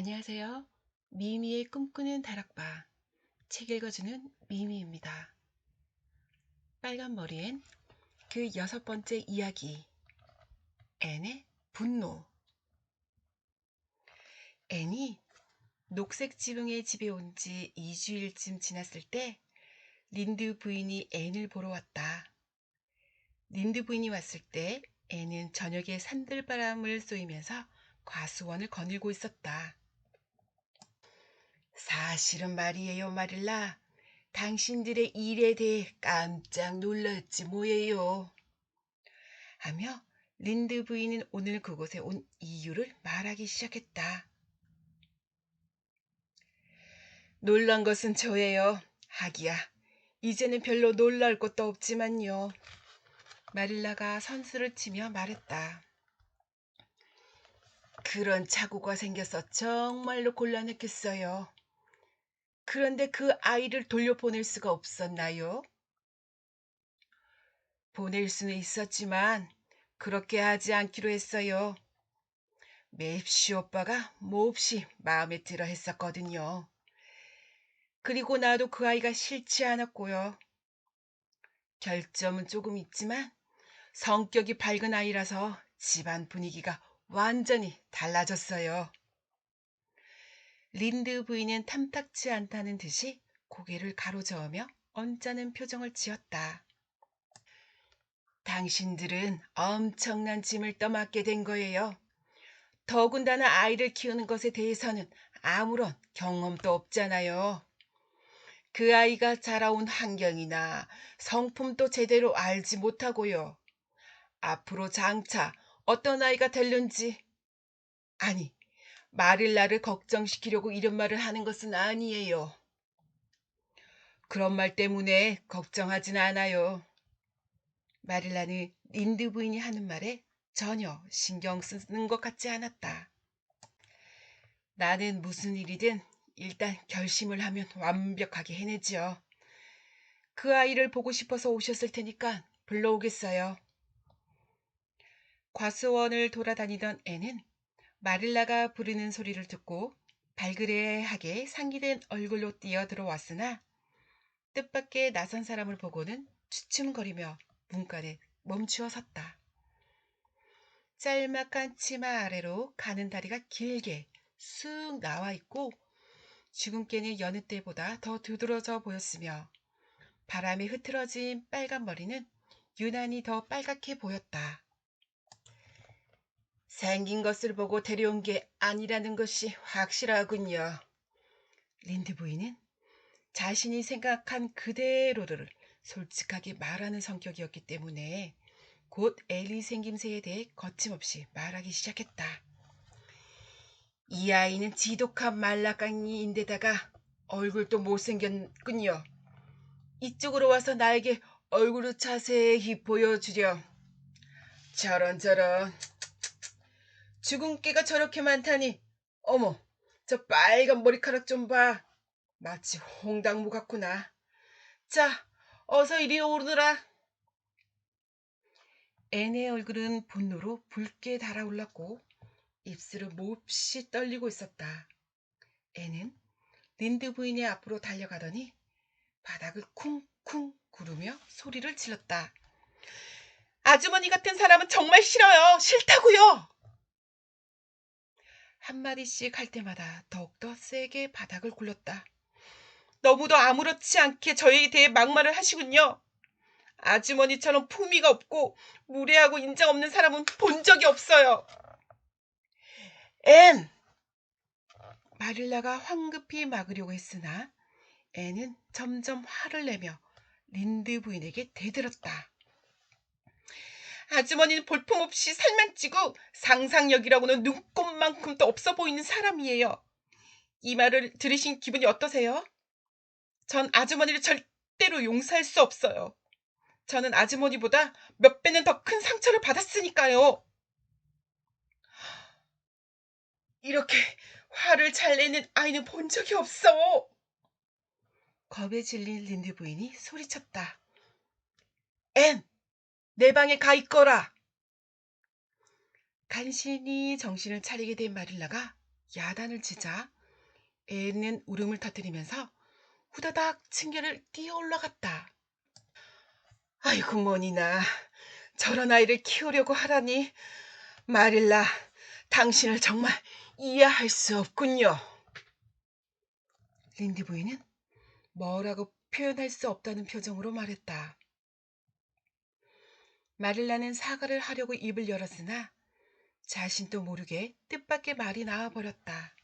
안녕하세요. 미미의 꿈꾸는 다락방 책 읽어주는 미미입니다. 빨간 머리엔 그 6번째 이야기 앤의 분노. 앤이 녹색 지붕의 집에 온 지 2주일쯤 지났을 때 린드 부인이 앤을 보러 왔다. 린드 부인이 왔을 때 앤은 저녁에 산들바람을 쏘이면서 과수원을 거닐고 있었다. 사실은 말이에요, 마릴라. 당신들의 일에 대해 깜짝 놀랐지 뭐예요. 하며 린드 부인은 오늘 그곳에 온 이유를 말하기 시작했다. 놀란 것은 저예요. 하기야, 이제는 별로 놀랄 것도 없지만요. 마릴라가 선수를 치며 말했다. 그런 착오가 생겨서 정말로 곤란했겠어요. 그런데 그 아이를 돌려보낼 수가 없었나요? 보낼 수는 있었지만 그렇게 하지 않기로 했어요. 맵시 오빠가 몹시 마음에 들어 했었거든요. 그리고 나도 그 아이가 싫지 않았고요. 결점은 조금 있지만 성격이 밝은 아이라서 집안 분위기가 완전히 달라졌어요. 린드 부인은 탐탁치 않다는 듯이 고개를 가로저으며 언짢은 표정을 지었다. 당신들은 엄청난 짐을 떠맡게 된 거예요. 더군다나 아이를 키우는 것에 대해서는 아무런 경험도 없잖아요. 그 아이가 자라온 환경이나 성품도 제대로 알지 못하고요. 앞으로 장차 어떤 아이가 될는지, 아니, 마릴라를 걱정시키려고 이런 말을 하는 것은 아니에요. 그런 말 때문에 걱정하진 않아요. 마릴라는 린드 부인이 하는 말에 전혀 신경 쓰는 것 같지 않았다. 나는 무슨 일이든 일단 결심을 하면 완벽하게 해내지요. 그 아이를 보고 싶어서 오셨을 테니까 불러오겠어요. 과수원을 돌아다니던 애는 마릴라가 부르는 소리를 듣고 발그레하게 상기된 얼굴로 뛰어들어왔으나 뜻밖의 나선 사람을 보고는 주춤거리며 문간에 멈추어 섰다. 짤막한 치마 아래로 가는 다리가 길게 쑥 나와 있고 주근깨는 여느 때보다 더 두드러져 보였으며 바람에 흐트러진 빨간 머리는 유난히 더 빨갛게 보였다. 생긴 것을 보고 데려온 게 아니라는 것이 확실하군요. 린드 부인은 자신이 생각한 그대로를 솔직하게 말하는 성격이었기 때문에 곧 엘리 생김새에 대해 거침없이 말하기 시작했다. 이 아이는 지독한 말라깽이인데다가 얼굴도 못생겼군요. 이쪽으로 와서 나에게 얼굴을 자세히 보여주렴. 저런. 주근깨가 저렇게 많다니. 어머, 저 빨간 머리카락 좀 봐. 마치 홍당무 같구나. 자, 어서 이리 오르라. 앤의 얼굴은 분노로 붉게 달아올랐고 입술은 몹시 떨리고 있었다. 앤은 린드 부인의 앞으로 달려가더니 바닥을 쿵쿵 구르며 소리를 질렀다. 아주머니 같은 사람은 정말 싫어요. 싫다고요. 한마디씩 할 때마다 더욱더 세게 바닥을 굴렀다. 너무도 아무렇지 않게 저에 대해 막말을 하시군요. 아주머니처럼 품위가 없고 무례하고 인정 없는 사람은 본 적이 없어요. 앤! 마릴라가 황급히 막으려고 했으나 앤은 점점 화를 내며 린드 부인에게 대들었다. 아주머니는 볼품없이 살만 찌고 상상력이라고는 눈꼽만큼도 없어 보이는 사람이에요. 이 말을 들으신 기분이 어떠세요? 전 아주머니를 절대로 용서할 수 없어요. 저는 아주머니보다 몇 배는 더 큰 상처를 받았으니까요. 이렇게 화를 잘 내는 아이는 본 적이 없어. 겁에 질린 린드 부인이 소리쳤다. 앤! 내 방에 가 있거라. 간신히 정신을 차리게 된 마릴라가 야단을 치자 앤은 울음을 터뜨리면서 후다닥 층계를 뛰어 올라갔다. 아이고 뭐니나 저런 아이를 키우려고 하라니. 마릴라, 당신을 정말 이해할 수 없군요. 린디 부인은 뭐라고 표현할 수 없다는 표정으로 말했다. 마릴라는 사과를 하려고 입을 열었으나 자신도 모르게 뜻밖의 말이 나와버렸다.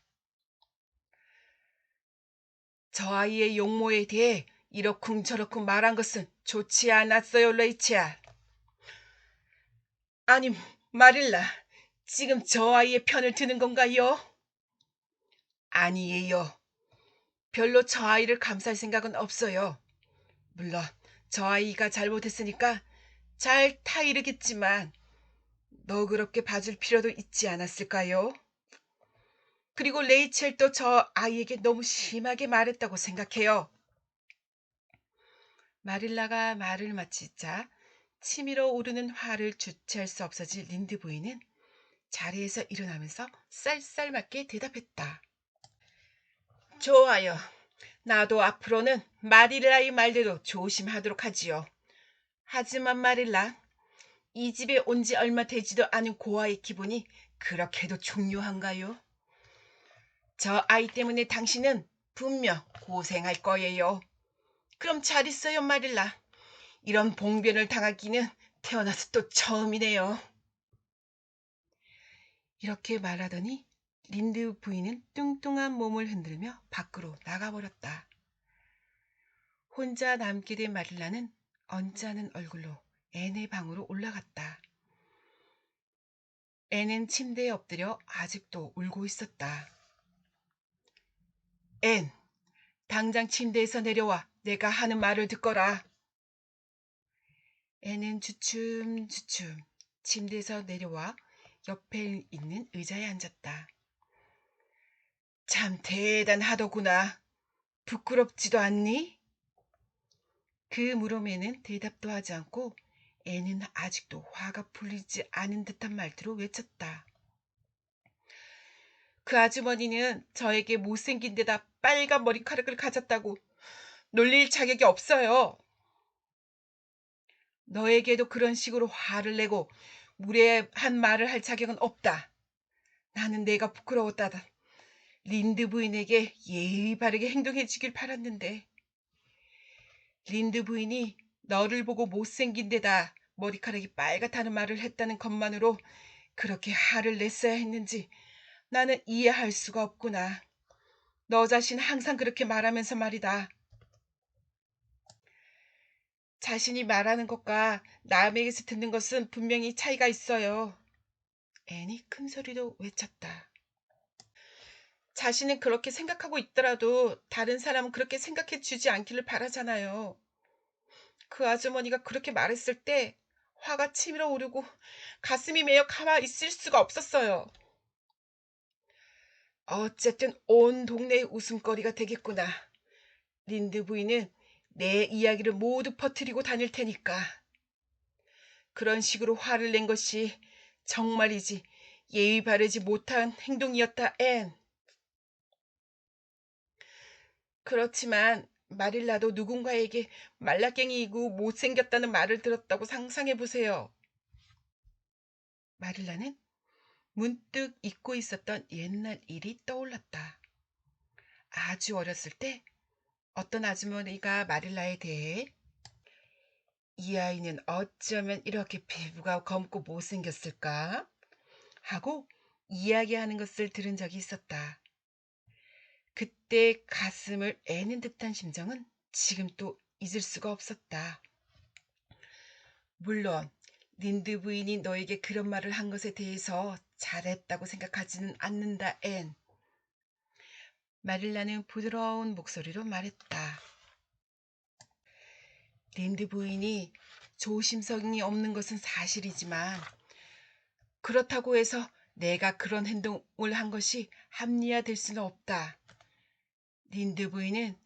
저 아이의 용모에 대해 이러쿵저러쿵 말한 것은 좋지 않았어요, 레이첼. 아니, 마릴라, 지금 저 아이의 편을 드는 건가요? 아니에요. 별로 저 아이를 감쌀 생각은 없어요. 물론 저 아이가 잘못했으니까 잘 타이르겠지만 너그럽게 봐줄 필요도 있지 않았을까요? 그리고 레이첼도 저 아이에게 너무 심하게 말했다고 생각해요. 마릴라가 말을 마치자 치밀어 오르는 화를 주체할 수 없어진 린드 부인은 자리에서 일어나면서 쌀쌀맞게 대답했다. 좋아요. 나도 앞으로는 마릴라의 말대로 조심하도록 하지요. 하지만 마릴라, 이 집에 온 지 얼마 되지도 않은 고아의 기분이 그렇게도 중요한가요? 저 아이 때문에 당신은 분명 고생할 거예요. 그럼 잘 있어요, 마릴라. 이런 봉변을 당하기는 태어나서 또 처음이네요. 이렇게 말하더니 린드 부인은 뚱뚱한 몸을 흔들며 밖으로 나가버렸다. 혼자 남게 된 마릴라는 언짢은 얼굴로 앤의 방으로 올라갔다. 앤은 침대에 엎드려 아직도 울고 있었다. 앤, 당장 침대에서 내려와 내가 하는 말을 듣거라. 앤은 주춤주춤 침대에서 내려와 옆에 있는 의자에 앉았다. 참 대단하더구나. 부끄럽지도 않니? 그 물음에는 대답도 하지 않고 앤은 아직도 화가 풀리지 않은 듯한 말투로 외쳤다. 그 아주머니는 저에게 못생긴 데다 빨간 머리카락을 가졌다고 놀릴 자격이 없어요. 너에게도 그런 식으로 화를 내고 무례한 말을 할 자격은 없다. 나는 내가 부끄러웠다다. 린드 부인에게 예의 바르게 행동해 주길 바랐는데. 린드 부인이 너를 보고 못생긴 데다 머리카락이 빨갛다는 말을 했다는 것만으로 그렇게 화를 냈어야 했는지 나는 이해할 수가 없구나. 너 자신 항상 그렇게 말하면서 말이다. 자신이 말하는 것과 남에게서 듣는 것은 분명히 차이가 있어요. 앤이 큰 소리로 외쳤다. 자신은 그렇게 생각하고 있더라도 다른 사람은 그렇게 생각해 주지 않기를 바라잖아요. 그 아주머니가 그렇게 말했을 때 화가 치밀어 오르고 가슴이 메어 가만히 있을 수가 없었어요. 어쨌든 온 동네의 웃음거리가 되겠구나. 린드 부인은 내 이야기를 모두 퍼뜨리고 다닐 테니까. 그런 식으로 화를 낸 것이 정말이지 예의 바르지 못한 행동이었다, 앤. 그렇지만 마릴라도 누군가에게 말라깽이이고 못생겼다는 말을 들었다고 상상해보세요. 마릴라는 문득 잊고 있었던 옛날 일이 떠올랐다. 아주 어렸을 때 어떤 아주머니가 마릴라에 대해 이 아이는 어쩌면 이렇게 피부가 검고 못생겼을까? 하고 이야기하는 것을 들은 적이 있었다. 그때 가슴을 애는 듯한 심정은 지금 또 잊을 수가 없었다. 물론 린드 부인이 너에게 그런 말을 한 것에 대해서 잘했다고 생각하지는 않는다, 앤. 마릴라는 부드러운 목소리로 말했다. 린드 부인이 조심성이 없는 것은 사실이지만 그렇다고 해서 내가 그런 행동을 한 것이 합리화될 수는 없다. 린드 부인은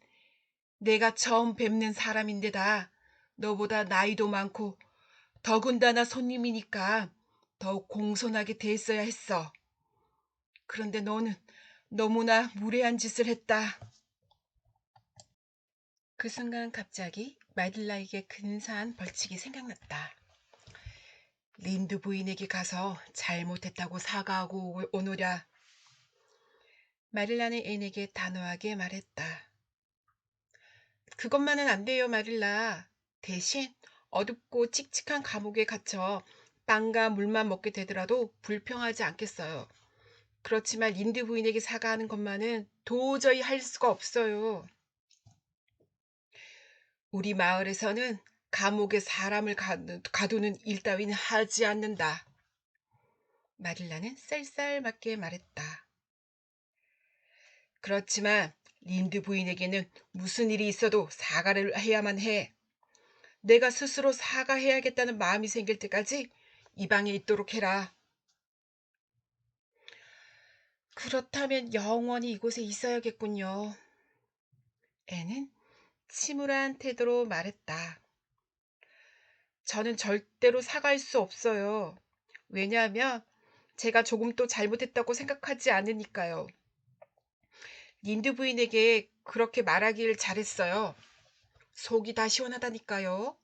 내가 처음 뵙는 사람인데다 너보다 나이도 많고 더군다나 손님이니까 더욱 공손하게 대했어야 했어. 그런데 너는 너무나 무례한 짓을 했다. 그 순간 갑자기 마릴라에게 근사한 벌칙이 생각났다. 린드 부인에게 가서 잘못했다고 사과하고 오너랴. 마릴라는 앤에게 단호하게 말했다. 그것만은 안 돼요, 마릴라. 대신 어둡고 칙칙한 감옥에 갇혀 빵과 물만 먹게 되더라도 불평하지 않겠어요. 그렇지만 린드 부인에게 사과하는 것만은 도저히 할 수가 없어요. 우리 마을에서는 감옥에 사람을 가두는 일 따위는 하지 않는다. 마릴라는 쌀쌀맞게 말했다. 그렇지만 린드 부인에게는 무슨 일이 있어도 사과를 해야만 해. 내가 스스로 사과해야겠다는 마음이 생길 때까지 이 방에 있도록 해라. 그렇다면 영원히 이곳에 있어야겠군요. 애는 침울한 태도로 말했다. 저는 절대로 사과할 수 없어요. 왜냐하면 제가 조금도 잘못했다고 생각하지 않으니까요. 린드 부인에게 그렇게 말하길 잘했어요. 속이 다 시원하다니까요.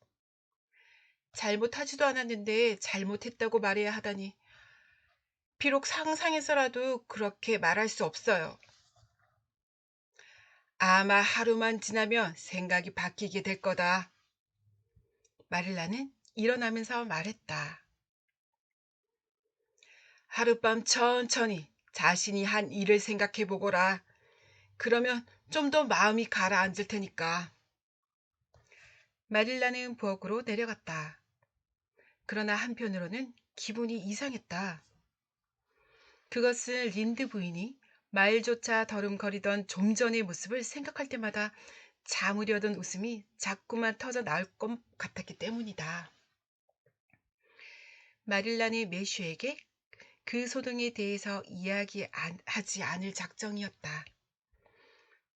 잘못하지도 않았는데 잘못했다고 말해야 하다니. 비록 상상해서라도 그렇게 말할 수 없어요. 아마 하루만 지나면 생각이 바뀌게 될 거다. 마릴라는 일어나면서 말했다. 하룻밤 천천히 자신이 한 일을 생각해 보거라. 그러면 좀 더 마음이 가라앉을 테니까. 마릴라는 부엌으로 내려갔다. 그러나 한편으로는 기분이 이상했다. 그것은 린드 부인이 말조차 더듬거리던 좀 전의 모습을 생각할 때마다 참으려던 웃음이 자꾸만 터져 나올 것 같았기 때문이다. 마릴라는 매슈에게 그 소동에 대해서 이야기하지 않을 작정이었다.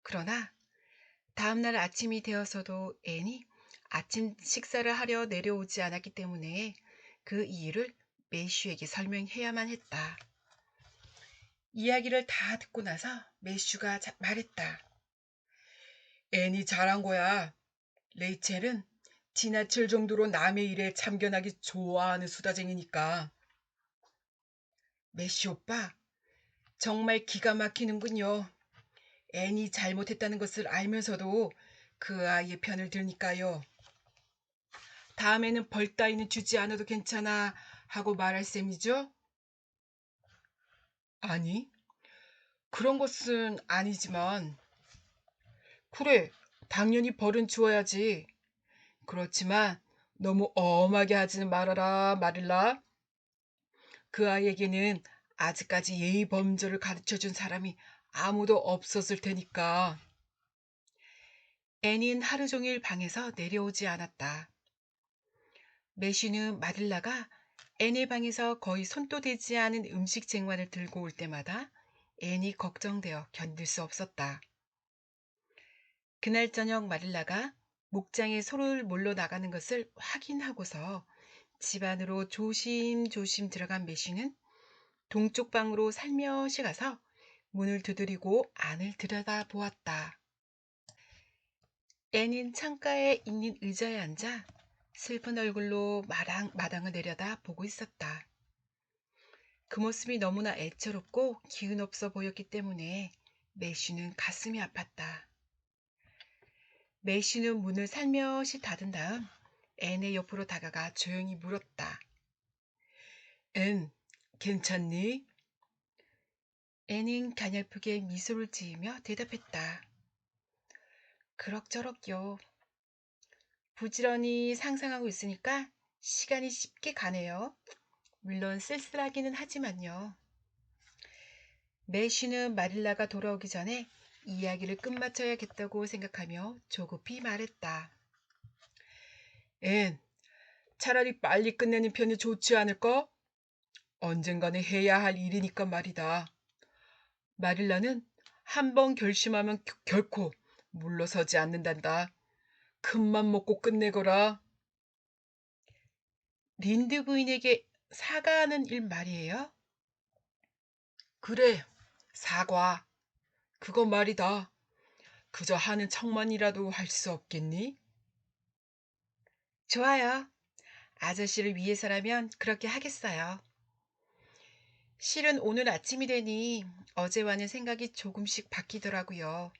그러나 다음날 아침이 되어서도 앤이 아침 식사를 하려 내려오지 않았기 때문에 그 이유를 매슈에게 설명해야만 했다. 이야기를 다 듣고 나서 매슈가 말했다. 앤이 잘한 거야. 레이첼은 지나칠 정도로 남의 일에 참견하기 좋아하는 수다쟁이니까. 매슈 오빠, 정말 기가 막히는군요. 앤이 잘못했다는 것을 알면서도 그 아이의 편을 들니까요. 다음에는 벌 따위는 주지 않아도 괜찮아 하고 말할 셈이죠? 아니, 그런 것은 아니지만. 그래, 당연히 벌은 주어야지. 그렇지만 너무 엄하게 하지는 말아라, 마릴라. 그 아이에게는 아직까지 예의 범절을 가르쳐준 사람이 아무도 없었을 테니까. 애닌 하루 종일 방에서 내려오지 않았다. 매쉬는 마릴라가 앤의 방에서 거의 손도 대지 않은 음식 쟁반을 들고 올 때마다 앤이 걱정되어 견딜 수 없었다. 그날 저녁 마릴라가 목장에 소를 몰러 나가는 것을 확인하고서 집 안으로 조심조심 들어간 매쉬는 동쪽 방으로 살며시 가서 문을 두드리고 안을 들여다보았다. 앤은 창가에 있는 의자에 앉아 슬픈 얼굴로 마당을 내려다 보고 있었다. 그 모습이 너무나 애처롭고 기운 없어 보였기 때문에 매쉬는 가슴이 아팠다. 매쉬는 문을 살며시 닫은 다음 앤의 옆으로 다가가 조용히 물었다. 앤, 괜찮니? 앤은 가냘프게 미소를 지으며 대답했다. 그럭저럭요. 부지런히 상상하고 있으니까 시간이 쉽게 가네요. 물론 쓸쓸하기는 하지만요. 매쉬는 마릴라가 돌아오기 전에 이야기를 끝마쳐야겠다고 생각하며 조급히 말했다. 앤, 차라리 빨리 끝내는 편이 좋지 않을까? 언젠가는 해야 할 일이니까 말이다. 마릴라는 한 번 결심하면 결코 물러서지 않는단다. 큰맘 먹고 끝내거라. 린드 부인에게 사과하는 일 말이에요? 그래, 사과. 그거 말이다. 그저 하는 척만이라도 할 수 없겠니? 좋아요. 아저씨를 위해서라면 그렇게 하겠어요. 실은 오늘 아침이 되니 어제와는 생각이 조금씩 바뀌더라고요.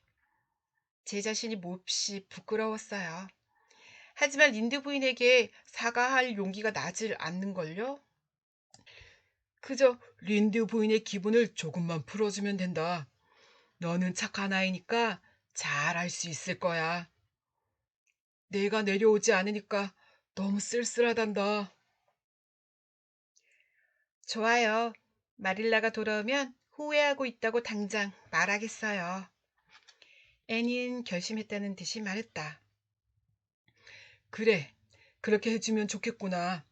제 자신이 몹시 부끄러웠어요. 하지만 린드 부인에게 사과할 용기가 나질 않는걸요? 그저 린드 부인의 기분을 조금만 풀어주면 된다. 너는 착한 아이니까 잘 할 수 있을 거야. 내가 내려오지 않으니까 너무 쓸쓸하단다. 좋아요. 마릴라가 돌아오면 후회하고 있다고 당장 말하겠어요. 애니는 결심했다는 듯이 말했다. 그래, 그렇게 해주면 좋겠구나.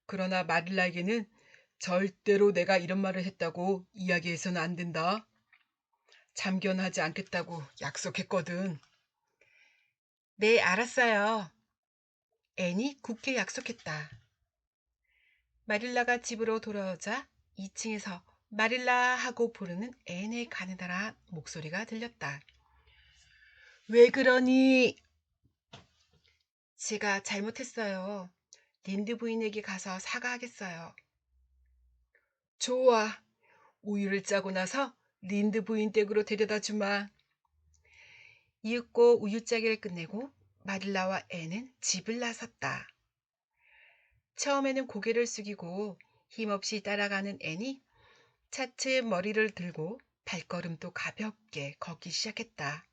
그러나 마릴라에게는 절대로 내가 이런 말을 했다고 이야기해서는 안 된다. 참견하지 않겠다고 약속했거든. 네, 알았어요. 애니 굳게 약속했다. 마릴라가 집으로 돌아오자 2층에서 마릴라 하고 부르는 앤의 가느다란 목소리가 들렸다. 왜 그러니? 제가 잘못했어요. 린드 부인에게 가서 사과하겠어요. 좋아. 우유를 짜고 나서 린드 부인 댁으로 데려다 주마. 이윽고 우유짜기를 끝내고 마릴라와 앤은 집을 나섰다. 처음에는 고개를 숙이고 힘없이 따라가는 앤이 차츰 머리를 들고 발걸음도 가볍게 걷기 시작했다.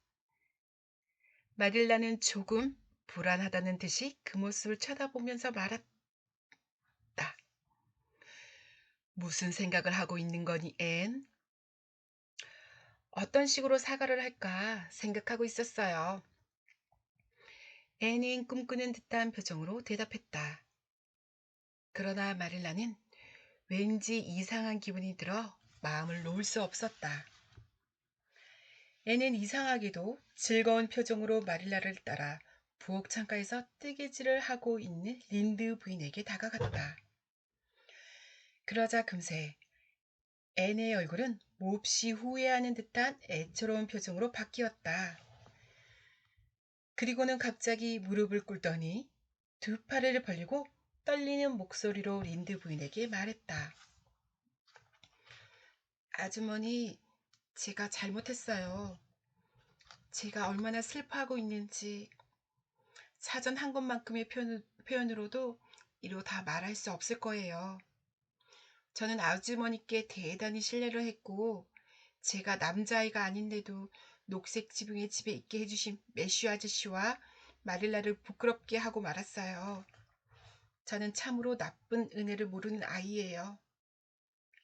마릴라는 조금 불안하다는 듯이 그 모습을 쳐다보면서 말했다. 무슨 생각을 하고 있는 거니, 앤? 어떤 식으로 사과를 할까 생각하고 있었어요. 앤은 꿈꾸는 듯한 표정으로 대답했다. 그러나 마릴라는 왠지 이상한 기분이 들어 마음을 놓을 수 없었다. 앤은 이상하게도 즐거운 표정으로 마릴라를 따라 부엌 창가에서 뜨개질을 하고 있는 린드 부인에게 다가갔다. 그러자 금세 앤의 얼굴은 몹시 후회하는 듯한 애처로운 표정으로 바뀌었다. 그리고는 갑자기 무릎을 꿇더니 두 팔을 벌리고 떨리는 목소리로 린드 부인에게 말했다. 아주머니, 제가 잘못했어요. 제가 얼마나 슬퍼하고 있는지 사전 한 것만큼의 표현으로도 이로 다 말할 수 없을 거예요. 저는 아주머니께 대단히 신뢰를 했고 제가 남자아이가 아닌데도 녹색 지붕의 집에 있게 해주신 매슈 아저씨와 마릴라를 부끄럽게 하고 말았어요. 저는 참으로 나쁜 은혜를 모르는 아이예요.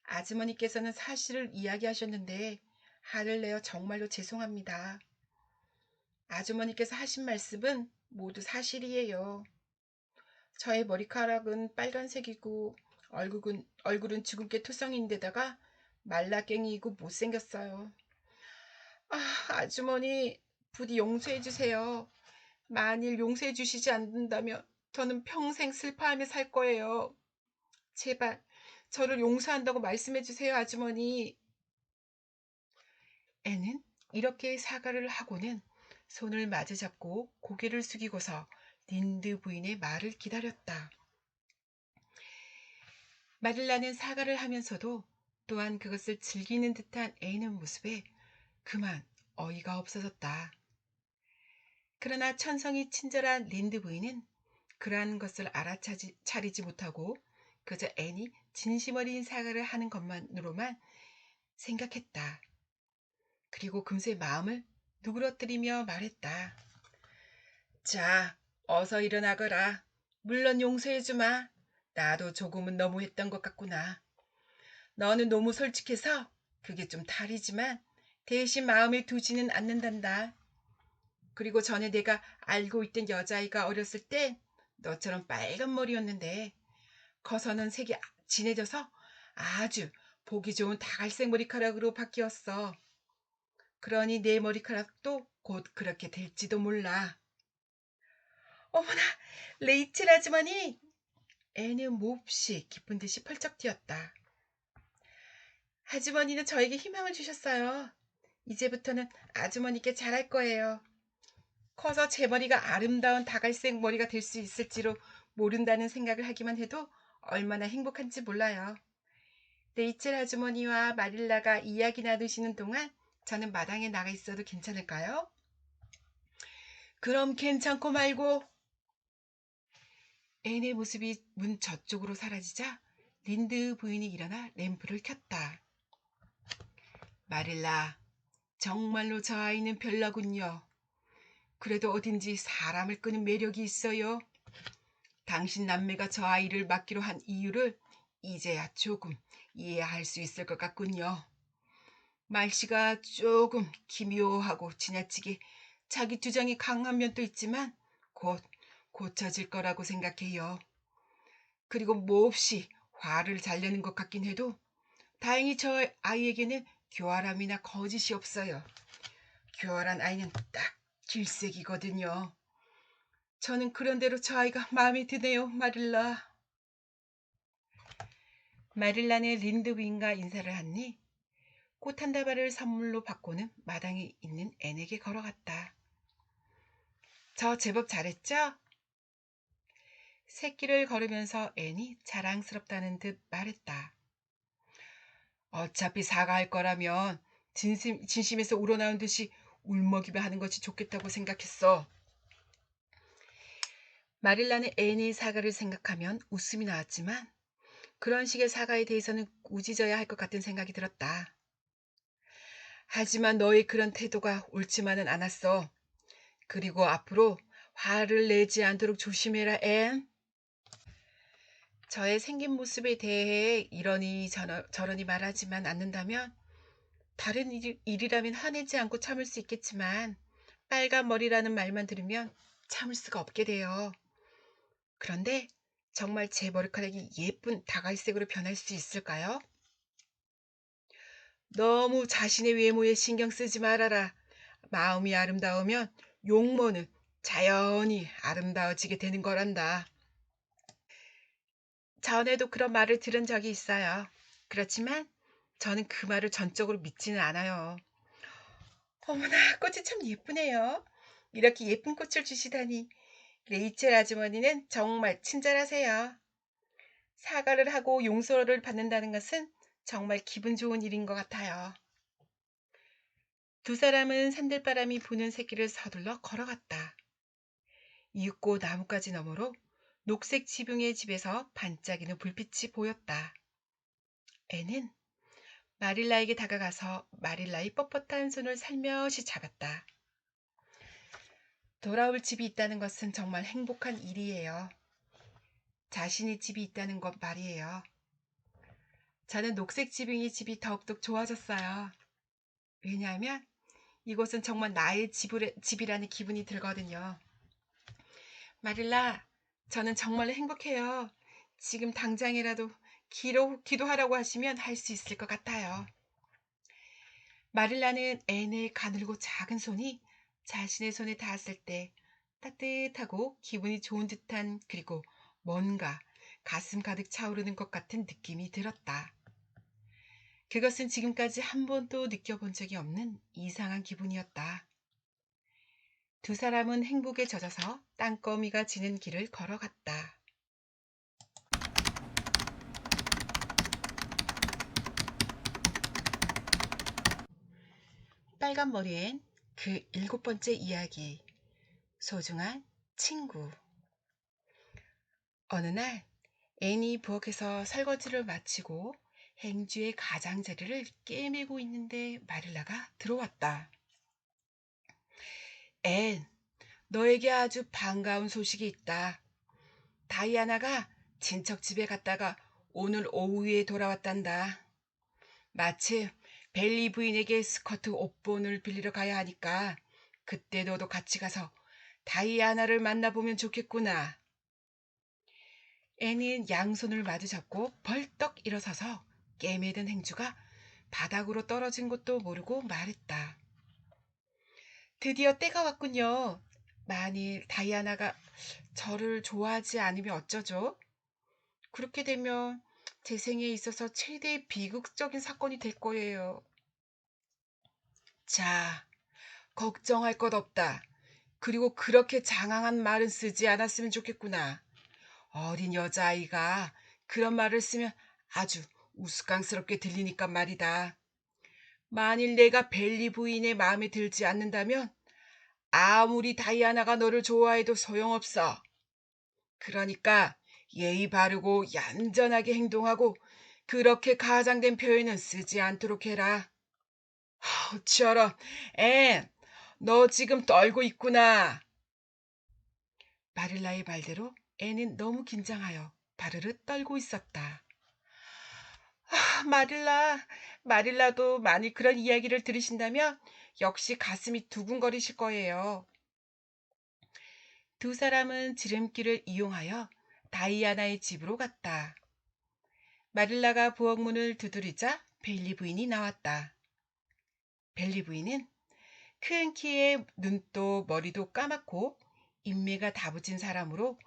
아주머니께서는 사실을 이야기하셨는데 화를 내어 정말로 죄송합니다. 아주머니께서 하신 말씀은 모두 사실이에요. 저의 머리카락은 빨간색이고 얼굴은 주근깨 투성인데다가 말라깽이이고 못생겼어요. 아주머니, 부디 용서해 주세요. 만일 용서해 주시지 않는다면 저는 평생 슬퍼하며 살 거예요. 제발 저를 용서한다고 말씀해 주세요, 아주머니. 애는 이렇게 사과를 하고는 손을 마주잡고 고개를 숙이고서 린드 부인의 말을 기다렸다. 마릴라는 사과를 하면서도 또한 그것을 즐기는 듯한 애는 모습에 그만 어이가 없어졌다. 그러나 천성이 친절한 린드 부인은 그러한 것을 알아차리지 못하고 그저 앤이 진심 어린 사과를 하는 것만으로만 생각했다. 그리고 금세 마음을 누그러뜨리며 말했다. 자, 어서 일어나거라. 물론 용서해주마. 나도 조금은 너무했던 것 같구나. 너는 너무 솔직해서 그게 좀 탈이지만 대신 마음에 두지는 않는단다. 그리고 전에 내가 알고 있던 여자아이가 어렸을 때 너처럼 빨간 머리였는데 커서는 색이 진해져서 아주 보기 좋은 다갈색 머리카락으로 바뀌었어. 그러니 내 머리카락도 곧 그렇게 될지도 몰라. 어머나, 레이첼 아주머니! 애는 몹시 기쁜 듯이 펄쩍 뛰었다. 아주머니는 저에게 희망을 주셨어요. 이제부터는 아주머니께 잘할 거예요. 커서 제 머리가 아름다운 다갈색 머리가 될 수 있을지로 모른다는 생각을 하기만 해도 얼마나 행복한지 몰라요. 레이첼 아주머니와 마릴라가 이야기 나누시는 동안 저는 마당에 나가 있어도 괜찮을까요? 그럼 괜찮고 말고. 앤의 모습이 문 저쪽으로 사라지자 린드 부인이 일어나 램프를 켰다. 마릴라, 정말로 저 아이는 별나군요. 그래도 어딘지 사람을 끄는 매력이 있어요. 당신 남매가 저 아이를 맡기로 한 이유를 이제야 조금 이해할 수 있을 것 같군요. 말씨가 조금 기묘하고 지나치게 자기 주장이 강한 면도 있지만 곧 고쳐질 거라고 생각해요. 그리고 몹시 화를 잘 내는 것 같긴 해도 다행히 저 아이에게는 교활함이나 거짓이 없어요. 교활한 아이는 딱 질색이거든요. 저는 그런대로 저 아이가 마음에 드네요, 마릴라. 마릴라는 린드윈과 인사를 하니 꽃 한 다발을 선물로 받고는 마당에 있는 앤에게 걸어갔다. 저 제법 잘했죠? 새길을 걸으면서 앤이 자랑스럽다는 듯 말했다. 어차피 사과할 거라면 진심에서 우러나온 듯이 울먹이며 하는 것이 좋겠다고 생각했어. 마릴라는 앤의 사과를 생각하면 웃음이 나왔지만 그런 식의 사과에 대해서는 꾸짖어야 할 것 같은 생각이 들었다. 하지만 너의 그런 태도가 옳지만은 않았어. 그리고 앞으로 화를 내지 않도록 조심해라, 앤. 저의 생긴 모습에 대해 이러니 저러니 말하지만 않는다면 다른 일이라면 화내지 않고 참을 수 있겠지만 빨간 머리라는 말만 들으면 참을 수가 없게 돼요. 그런데 정말 제 머리카락이 예쁜 다갈색으로 변할 수 있을까요? 너무 자신의 외모에 신경 쓰지 말아라. 마음이 아름다우면 용모는 자연히 아름다워지게 되는 거란다. 전에도 그런 말을 들은 적이 있어요. 그렇지만 저는 그 말을 전적으로 믿지는 않아요. 어머나, 꽃이 참 예쁘네요. 이렇게 예쁜 꽃을 주시다니. 레이첼 아주머니는 정말 친절하세요. 사과를 하고 용서를 받는다는 것은 정말 기분 좋은 일인 것 같아요. 두 사람은 산들바람이 부는 새길을 서둘러 걸어갔다. 이윽고 나뭇가지 너머로 녹색 지붕의 집에서 반짝이는 불빛이 보였다. 애는 마릴라에게 다가가서 마릴라의 뻣뻣한 손을 살며시 잡았다. 돌아올 집이 있다는 것은 정말 행복한 일이에요. 자신의 집이 있다는 것 말이에요. 저는 녹색 지붕의 집이 더욱더 좋아졌어요. 왜냐하면 이곳은 정말 나의 집이라는 기분이 들거든요. 마릴라, 저는 정말로 행복해요. 지금 당장이라도 기도하라고 하시면 할 수 있을 것 같아요. 마릴라는 앤의 가늘고 작은 손이 자신의 손에 닿았을 때 따뜻하고 기분이 좋은 듯한 그리고 뭔가 가슴 가득 차오르는 것 같은 느낌이 들었다. 그것은 지금까지 한 번도 느껴본 적이 없는 이상한 기분이었다. 두 사람은 행복에 젖어서 땅거미가 지는 길을 걸어갔다. 빨간 머리엔 그 7번째 이야기. 소중한 친구. 어느 날 앤이 부엌에서 설거지를 마치고 행주의 가장자리를 꿰매고 있는데 마릴라가 들어왔다. 앤, 너에게 아주 반가운 소식이 있다. 다이아나가 친척 집에 갔다가 오늘 오후에 돌아왔단다. 마침 벨리 부인에게 스커트 옷본을 빌리러 가야 하니까 그때 너도 같이 가서 다이아나를 만나보면 좋겠구나. 애는 양손을 마주 잡고 벌떡 일어서서 깨매든 행주가 바닥으로 떨어진 것도 모르고 말했다. 드디어 때가 왔군요. 만일 다이아나가 저를 좋아하지 않으면 어쩌죠? 그렇게 되면 제 생에 있어서 최대의 비극적인 사건이 될 거예요. 자, 걱정할 것 없다. 그리고 그렇게 장황한 말은 쓰지 않았으면 좋겠구나. 어린 여자아이가 그런 말을 쓰면 아주 우스꽝스럽게 들리니까 말이다. 만일 내가 벨리 부인의 마음에 들지 않는다면 아무리 다이아나가 너를 좋아해도 소용없어. 그러니까 예의 바르고 얌전하게 행동하고 그렇게 가장된 표현은 쓰지 않도록 해라. 치어라. 앤, 너 지금 떨고 있구나. 마릴라의 말대로 앤은 너무 긴장하여 바르르 떨고 있었다. 마릴라도 만일 그런 이야기를 들으신다면 역시 가슴이 두근거리실 거예요. 두 사람은 지름길을 이용하여 다이아나의 집으로 갔다. 마릴라가 부엌문을 두드리자 벨리 부인이 나왔다. 벨리 부인은 큰 키에 눈도 머리도 까맣고 인매가 다부진 사람으로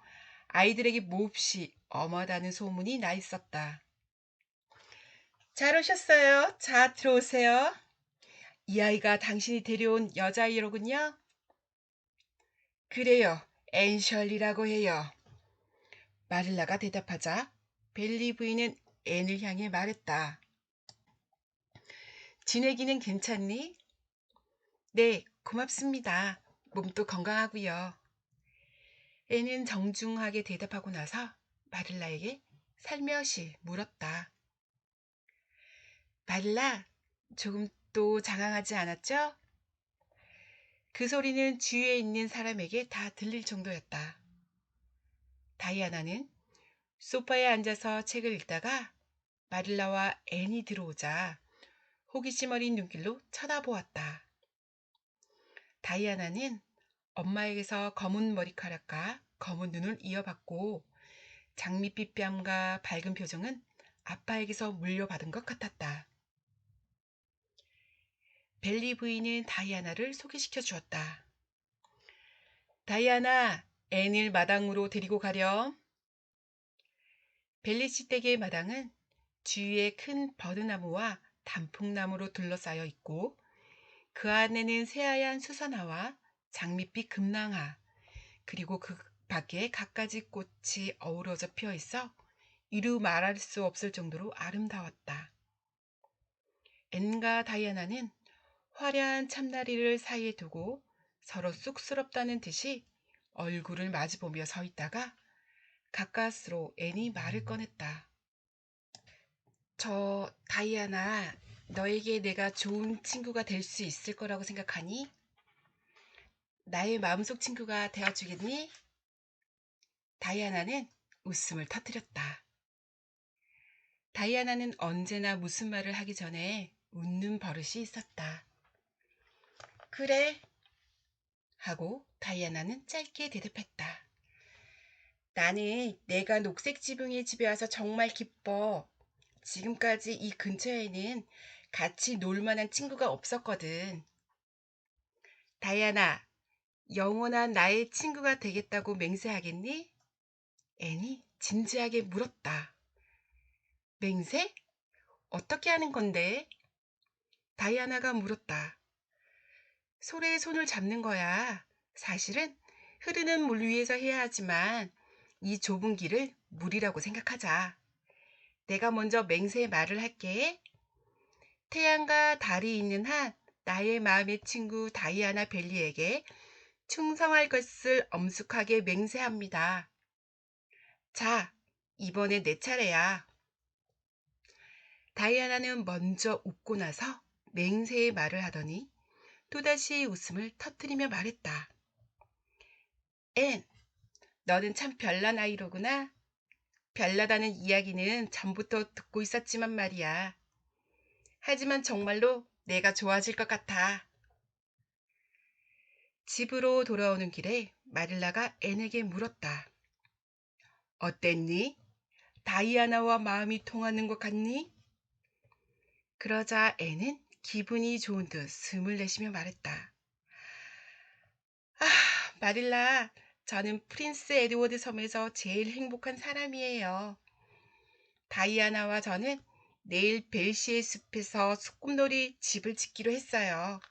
아이들에게 몹시 엄하다는 소문이 나 있었다. 잘 오셨어요. 자, 들어오세요. 이 아이가 당신이 데려온 여자아이로군요. 그래요. 앤셜리라고 해요. 마릴라가 대답하자 벨리 부인은 앤을 향해 말했다. 지내기는 괜찮니? 네, 고맙습니다. 몸도 건강하고요. 앤은 정중하게 대답하고 나서 마릴라에게 살며시 물었다. 마릴라, 조금 또 장황하지 않았죠? 그 소리는 주위에 있는 사람에게 다 들릴 정도였다. 다이아나는 소파에 앉아서 책을 읽다가 마릴라와 앤이 들어오자 호기심 어린 눈길로 쳐다보았다. 다이아나는 엄마에게서 검은 머리카락과 검은 눈을 이어받고 장밋빛 뺨과 밝은 표정은 아빠에게서 물려받은 것 같았다. 벨리 부인은 다이아나를 소개시켜 주었다. 다이아나, 앤을 마당으로 데리고 가렴. 벨리 씨 댁의 마당은 주위에 큰 버드나무와 단풍나무로 둘러싸여 있고 그 안에는 새하얀 수선화와 장밋빛 금낭화 그리고 그 밖에 갖가지 꽃이 어우러져 피어 있어 이루 말할 수 없을 정도로 아름다웠다. 앤과 다이아나는 화려한 참나리를 사이에 두고 서로 쑥스럽다는 듯이 얼굴을 마주보며 서 있다가 가까스로 앤이 말을 꺼냈다. 저 다이아나, 너에게 내가 좋은 친구가 될 수 있을 거라고 생각하니? 나의 마음속 친구가 되어주겠니? 다이아나는 웃음을 터뜨렸다. 다이아나는 언제나 무슨 말을 하기 전에 웃는 버릇이 있었다. 그래, 하고 다이아나는 짧게 대답했다. 나는 내가 녹색 지붕의 집에 와서 정말 기뻐. 지금까지 이 근처에는 같이 놀 만한 친구가 없었거든. 다이아나, 영원한 나의 친구가 되겠다고 맹세하겠니? 앤이 진지하게 물었다. 맹세? 어떻게 하는 건데? 다이아나가 물었다. 소래의 손을 잡는 거야. 사실은 흐르는 물 위에서 해야 하지만 이 좁은 길을 물이라고 생각하자. 내가 먼저 맹세의 말을 할게. 태양과 달이 있는 한 나의 마음의 친구 다이아나 벨리에게 충성할 것을 엄숙하게 맹세합니다. 자, 이번에 내 차례야. 다이아나는 먼저 웃고 나서 맹세의 말을 하더니 또다시 웃음을 터뜨리며 말했다. 앤, 너는 참 별난 아이로구나. 별나다는 이야기는 전부터 듣고 있었지만 말이야. 하지만 정말로 내가 좋아질 것 같아. 집으로 돌아오는 길에 마릴라가 앤에게 물었다. 어땠니? 다이아나와 마음이 통하는 것 같니? 그러자 앤은 기분이 좋은 듯 숨을 내쉬며 말했다. 아, 마릴라, 저는 프린스 에드워드 섬에서 제일 행복한 사람이에요. 다이아나와 저는 내일 벨시의 숲에서 소꿉놀이 집을 짓기로 했어요.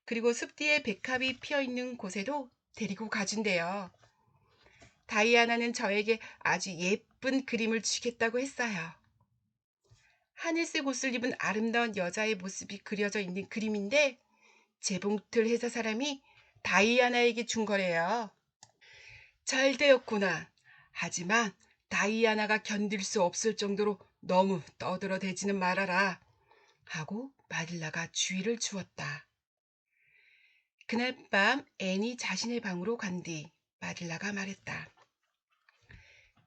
그리고 숲 뒤에 백합이 피어있는 곳에도 데리고 가준대요. 다이아나는 저에게 아주 예쁜 그림을 주겠다고 했어요. 하늘색 옷을 입은 아름다운 여자의 모습이 그려져 있는 그림인데 재봉틀 회사 사람이 다이아나에게 준 거래요. 잘 되었구나. 하지만 다이아나가 견딜 수 없을 정도로 너무 떠들어대지는 말아라. 하고 마릴라가 주의를 주었다. 그날 밤 앤이 자신의 방으로 간 뒤 마릴라가 말했다.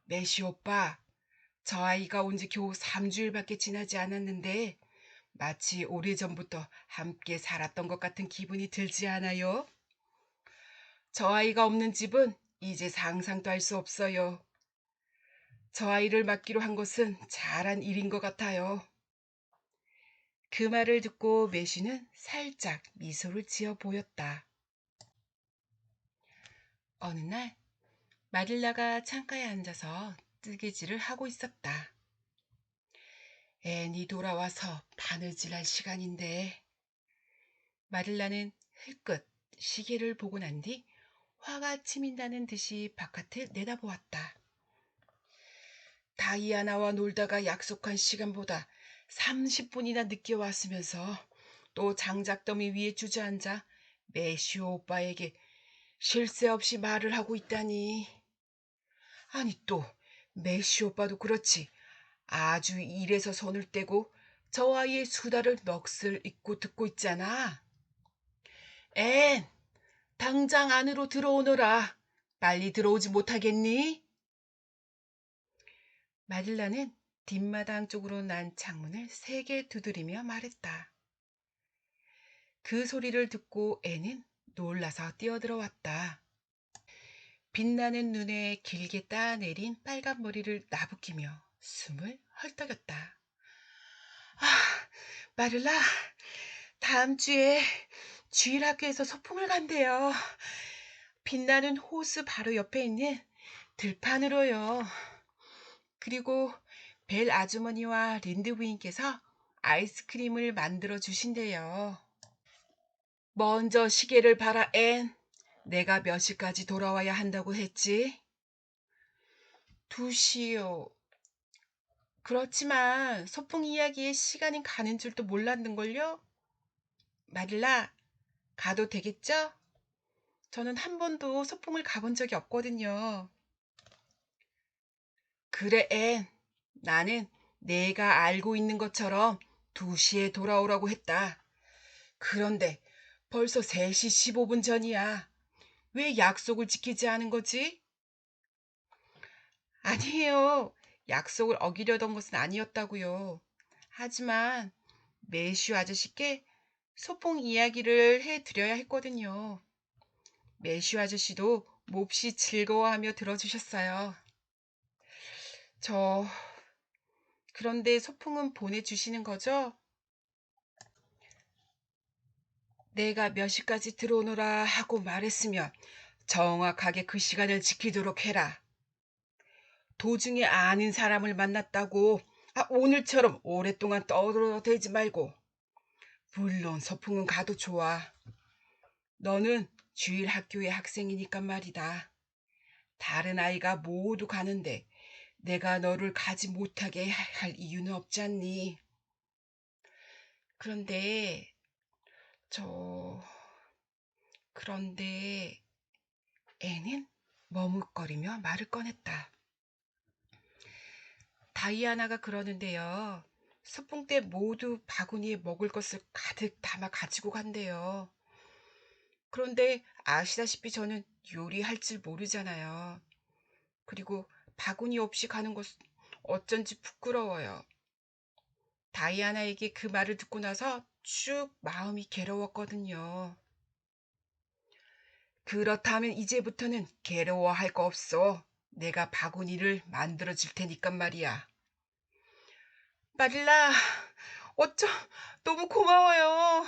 메시 오빠, 저 아이가 온 지 겨우 3주일밖에 지나지 않았는데 마치 오래전부터 함께 살았던 것 같은 기분이 들지 않아요? 저 아이가 없는 집은 이제 상상도 할 수 없어요. 저 아이를 맡기로 한 것은 잘한 일인 것 같아요. 그 말을 듣고 메시는 살짝 미소를 지어 보였다. 어느 날 마릴라가 창가에 앉아서 뜨개질을 하고 있었다. 앤이 돌아와서 바느질할 시간인데. 마릴라는 흘끗 시계를 보고 난 뒤 화가 치민다는 듯이 바깥을 내다보았다. 다이아나와 놀다가 약속한 시간보다 30분이나 늦게 왔으면서 또 장작더미 위에 주저앉아 메시오 오빠에게 쉴 새 없이 말을 하고 있다니. 아니 또 메시 오빠도 그렇지. 아주 일에서 손을 떼고 저 아이의 수다를 넋을 잊고 듣고 있잖아. 앤, 당장 안으로 들어오너라. 빨리 들어오지 못하겠니? 마릴라는 뒷마당 쪽으로 난 창문을 세게 두드리며 말했다. 그 소리를 듣고 앤은 놀라서 뛰어들어왔다. 빛나는 눈에 길게 따내린 빨간 머리를 나부끼며 숨을 헐떡였다. 아, 마릴라, 다음 주에 주일학교에서 소풍을 간대요. 빛나는 호수 바로 옆에 있는 들판으로요. 그리고 벨 아주머니와 린드 부인께서 아이스크림을 만들어 주신대요. 먼저 시계를 봐라, 앤. 내가 몇 시까지 돌아와야 한다고 했지? 2시요. 그렇지만 소풍 이야기에 시간이 가는 줄도 몰랐는걸요? 마릴라, 가도 되겠죠? 저는 한 번도 소풍을 가본 적이 없거든요. 그래, 앤. 나는 내가 알고 있는 것처럼 2시에 돌아오라고 했다. 그런데 벌써 3시 15분 전이야. 왜 약속을 지키지 않은 거지? 아니에요. 약속을 어기려던 것은 아니었다고요. 하지만 매슈 아저씨께 소풍 이야기를 해드려야 했거든요. 매슈 아저씨도 몹시 즐거워하며 들어주셨어요. 저 그런데 소풍은 보내주시는 거죠? 내가 몇 시까지 들어오너라 하고 말했으면 정확하게 그 시간을 지키도록 해라. 도중에 아는 사람을 만났다고 오늘처럼 오랫동안 떠들어대지 말고. 물론 소풍은 가도 좋아. 너는 주일 학교의 학생이니까 말이다. 다른 아이가 모두 가는데 내가 너를 가지 못하게 할 이유는 없지 않니? 그런데 저... 그런데 애는 머뭇거리며 말을 꺼냈다. 다이아나가 그러는데요. 소풍 때 모두 바구니에 먹을 것을 가득 담아 가지고 간대요. 그런데 아시다시피 저는 요리할 줄 모르잖아요. 그리고 바구니 없이 가는 것은 어쩐지 부끄러워요. 다이아나에게 그 말을 듣고 나서 쭉 마음이 괴로웠거든요. 그렇다면 이제부터는 괴로워할 거 없어. 내가 바구니를 만들어 줄 테니까 말이야. 마릴라, 어쩜 너무 고마워요.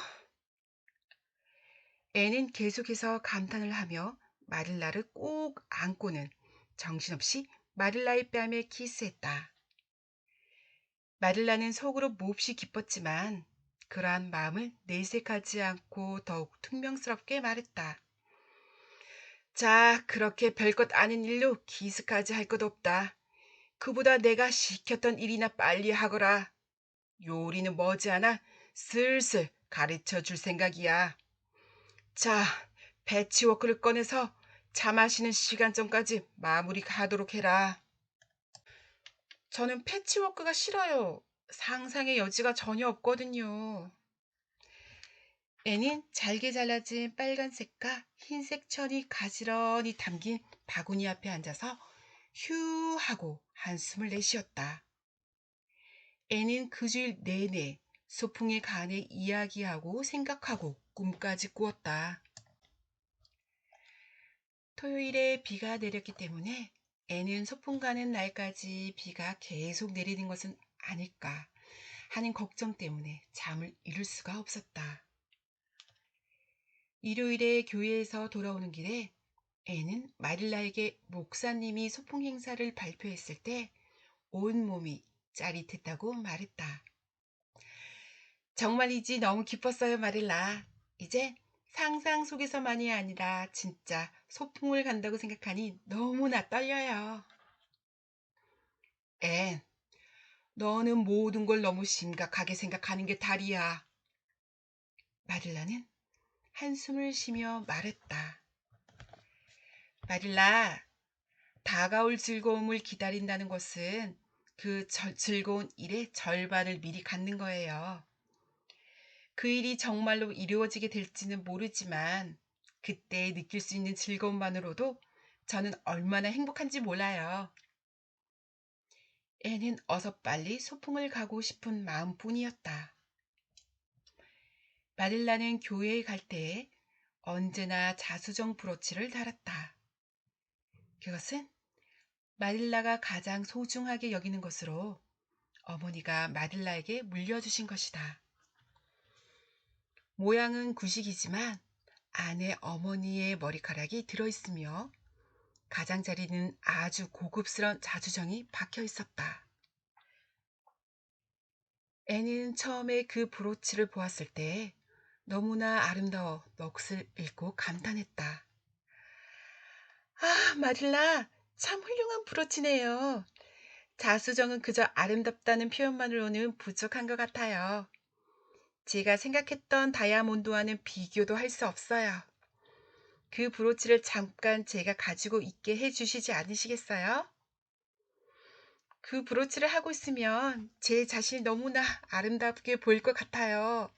애는 계속해서 감탄을 하며 마릴라를 꼭 안고는 정신없이 마릴라의 뺨에 키스했다. 마릴라는 속으로 몹시 기뻤지만 그러한 마음을 내색하지 않고 더욱 퉁명스럽게 말했다. 자, 그렇게 별것 아닌 일로 기스까지 할 것 없다. 그보다 내가 시켰던 일이나 빨리 하거라. 요리는 머지않아 슬슬 가르쳐 줄 생각이야. 자, 패치워크를 꺼내서 차 마시는 시간 전까지 마무리하도록 해라. 저는 패치워크가 싫어요. 상상의 여지가 전혀 없거든요. 애는 잘게 잘라진 빨간색과 흰색 천이 가지런히 담긴 바구니 앞에 앉아서 휴 하고 한숨을 내쉬었다. 애는 그 주일 내내 소풍에 관해 이야기하고 생각하고 꿈까지 꾸었다. 토요일에 비가 내렸기 때문에 애는 소풍 가는 날까지 비가 계속 내리는 것은 아닐까 하는 걱정 때문에 잠을 이룰 수가 없었다. 일요일에 교회에서 돌아오는 길에 애는 마릴라에게 목사님이 소풍 행사를 발표했을 때 온몸이 짜릿했다고 말했다. 정말이지 너무 기뻤어요, 마릴라. 이제 상상 속에서만이 아니라 진짜 소풍을 간다고 생각하니 너무나 떨려요. 앤, 너는 모든 걸 너무 심각하게 생각하는 게 다리야. 마릴라는 한숨을 쉬며 말했다. 마릴라, 다가올 즐거움을 기다린다는 것은 그 즐거운 일의 절반을 미리 갖는 거예요. 그 일이 정말로 이루어지게 될지는 모르지만 그때 느낄 수 있는 즐거움만으로도 저는 얼마나 행복한지 몰라요. 애는 어서 빨리 소풍을 가고 싶은 마음뿐이었다. 마릴라는 교회에 갈 때 언제나 자수정 브로치를 달았다. 그것은 마릴라가 가장 소중하게 여기는 것으로 어머니가 마릴라에게 물려주신 것이다. 모양은 구식이지만 안에 어머니의 머리카락이 들어있으며 가장자리는 아주 고급스런 자주정이 박혀 있었다. 애는 처음에 그 브로치를 보았을 때 너무나 아름다워 넋을 잃고 감탄했다. 아, 마릴라, 참 훌륭한 브로치네요. 자수정은 그저 아름답다는 표현만으로는 부족한 것 같아요. 제가 생각했던 다이아몬드와는 비교도 할 수 없어요. 그 브로치를 잠깐 제가 가지고 있게 해주시지 않으시겠어요? 그 브로치를 하고 있으면 제 자신이 너무나 아름답게 보일 것 같아요.